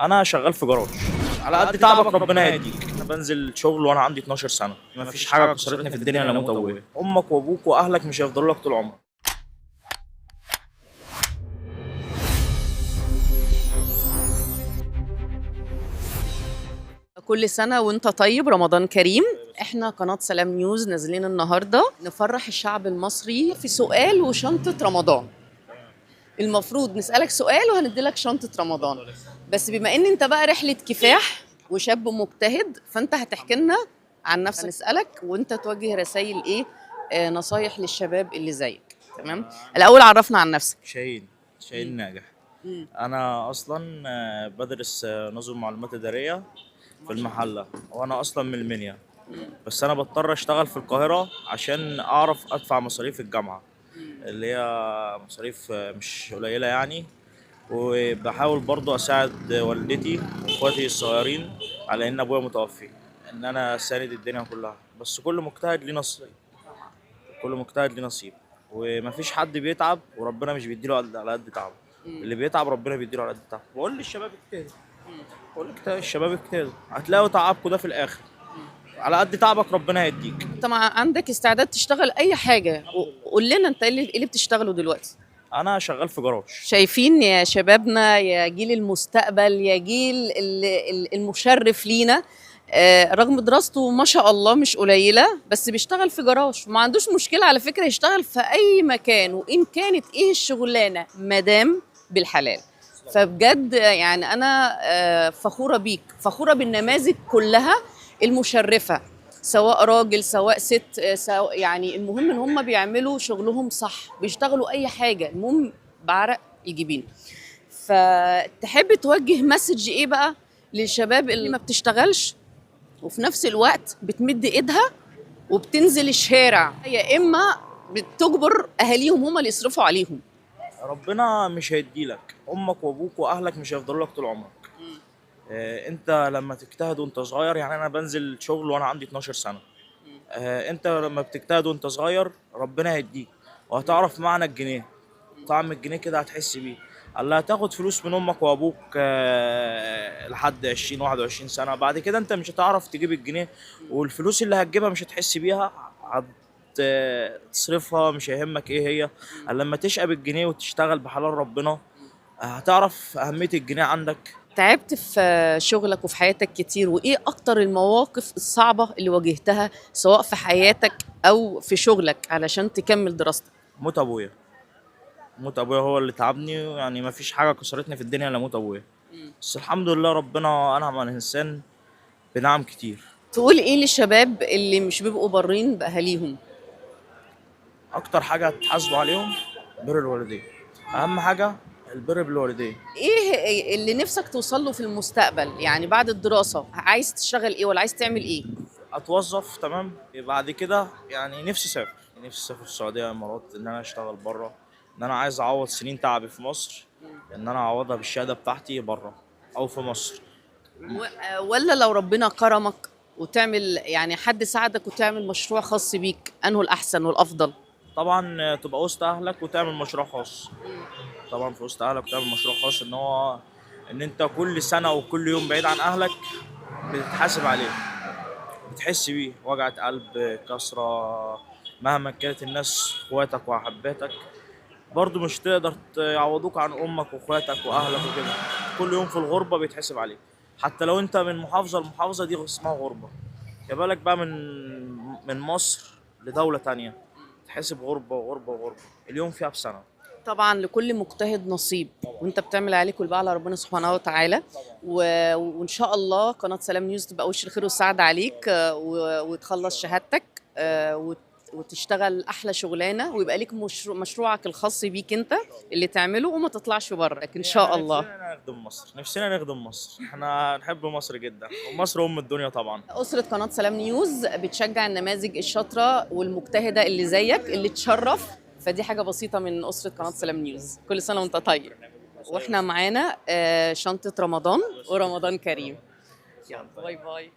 انا شغال في جراج. على قد تعبك ربنا يهديك. انا بنزل شغل وانا عندي 12 سنه، مفيش حاجه كسرتني في الدنيا الا موت ابويا. امك وابوك واهلك مش هيفضلوا لك طول عمرك. كل سنة وانت طيب، رمضان كريم. احنا قناة سلام نيوز نازلين النهاردة نفرح الشعب المصري في سؤال وشنطة رمضان. المفروض نسألك سؤال وهنديلك شنطة رمضان، بس بما ان انت بقى رحلة كفاح وشاب مجتهد فانت هتحكي لنا عن نفسك. نسألك وانت توجه رسائل ايه، نصايح للشباب اللي زيك. تمام، الاول عرفنا عن نفسك. شاهين ناجح. انا اصلا بدرس نظم معلومات اداريه في المحله، وانا اصلا من المنيا. بس انا بضطر اشتغل في القاهره عشان اعرف ادفع مصاريف الجامعه، اللي هي مصاريف مش قليله يعني. وبحاول برضو اساعد والدتي واخواتي الصغيرين على ان ابويا متوفي، ان انا ساند الدنيا كلها. بس كل مجتهد ليه نصيب، كل مجتهد ليه نصيب. ومفيش حد بيتعب وربنا مش بيديله على قد تعبه. اللي بيتعب ربنا بيديله على قد تعبه. بقول للشباب اجتهدوا، بقول لك الشباب اجتهدوا، هتلاقوا تعبكم ده في الاخر. على قد تعبك ربنا هيديك. طبعا عندك استعداد تشتغل اي حاجة، قول لنا انت إيه اللي بتشتغله دلوقتي. انا شغال في جراج. شايفين يا شبابنا، يا جيل المستقبل، يا جيل المشرف لينا، رغم دراسته ما شاء الله مش قليلة بس بيشتغل في جراج وما عندوش مشكلة على فكرة يشتغل في أي مكان، وإن كانت إيه الشغلانة مدام بالحلال. فبجد يعني أنا فخورة بيك، فخورة بالنماذج كلها المشرفة، سواء راجل سواء ست، سواء يعني المهم ان هم بيعملوا شغلهم صح، بيشتغلوا اي حاجه، المهم بعرق الجبين. فتحب توجه مسج ايه بقى للشباب اللي ما بتشتغلش وفي نفس الوقت بتمد ايدها وبتنزل الشارع، يا اما بتجبر اهاليهم هم اللي يصرفوا عليهم؟ ربنا مش هيديلك. امك وابوك واهلك مش هيفضلوا لك طول عمرك. انت لما تجتهد وانت صغير، يعني انا بنزل شغل وانا عندي 12 سنه. انت لما بتجتهد وانت صغير ربنا هيديك، وهتعرف معنى الجنيه. طعم الجنيه كده هتحس بيه. الله، هتاخد فلوس من امك وابوك لحد 20 21 سنه، بعد كده انت مش هتعرف تجيب الجنيه. والفلوس اللي هتجيبها مش هتحس بيها، هتصرفها مش هيهمك ايه هي. لما تشقى بالجنيه وتشتغل بحلال ربنا هتعرف اهميه الجنيه عندك. تعبت في شغلك وفي حياتك كتير، وايه اكتر المواقف الصعبة اللي واجهتها سواء في حياتك او في شغلك علشان تكمل دراستك؟ موت ابويا. موت ابويا هو اللي تعبني، يعني ما فيش حاجه كسرتني في الدنيا الا موت ابويا. بس الحمد لله ربنا انعم على الانسان بنعم كتير. تقول ايه للشباب اللي مش بيبقوا بارين باهاليهم؟ اكتر حاجه هتحاسبوا عليهم بر الوالدين. اهم حاجه البر بالوالدين. ايه اللي نفسك توصل له في المستقبل؟ يعني بعد الدراسة عايز تشتغل ايه ولا عايز تعمل ايه؟ اتوظف تمام، بعد كده يعني نفسي اسافر. نفسي اسافر السعوديه، الامارات، ان انا اشتغل بره. ان انا عايز اعوض سنين تعبي في مصر، ان انا اعوضها بالشهاده بتاعتي بره او في مصر. ولا لو ربنا كرمك وتعمل يعني حد ساعدك وتعمل مشروع خاص بيك، انه الاحسن والافضل؟ طبعا تبقى وسط اهلك وتعمل مشروع خاص. طبعا في وسط اهلك وتعمل مشروع خاص، ان انت كل سنه وكل يوم بعيد عن اهلك بتتحاسب عليه، بتحس بيه وجعة قلب، كسرة. مهما كانت الناس اخواتك وحباتك، برضو مش تقدر يعوضوك عن امك واخواتك واهلك وكده. كل يوم في الغربة بيتحسب عليك. حتى لو انت من محافظة لمحافظة دي اسمها غربة، يا بالك بقى من مصر لدولة تانية، تحسب غربة وغربة وغربة. اليوم فيها بسنة. طبعا لكل مجتهد نصيب، وانت بتعمل عليك والباقي على ربنا سبحانه وتعالى. وان شاء الله قناة سلام نيوز تبقى وش الخير والسعادة عليك، وتخلص شهادتك، وتشتغل احلى شغلانه ويبقى ليك مشروعك الخاص بيك انت اللي تعمله وما تطلعش بره ان شاء الله. نفسنا نخدم مصر، نفسنا نخدم مصر. احنا نحب مصر جدا، ومصر ام الدنيا طبعا. أسرة قناة سلام نيوز بتشجع النماذج الشاطرة والمجتهدة اللي زيك اللي تشرف، فدي حاجة بسيطة من أسرة قناة سلام نيوز. كل سنة وانت طيب. واحنا معانا شنطة رمضان، ورمضان كريم. يلا باي باي.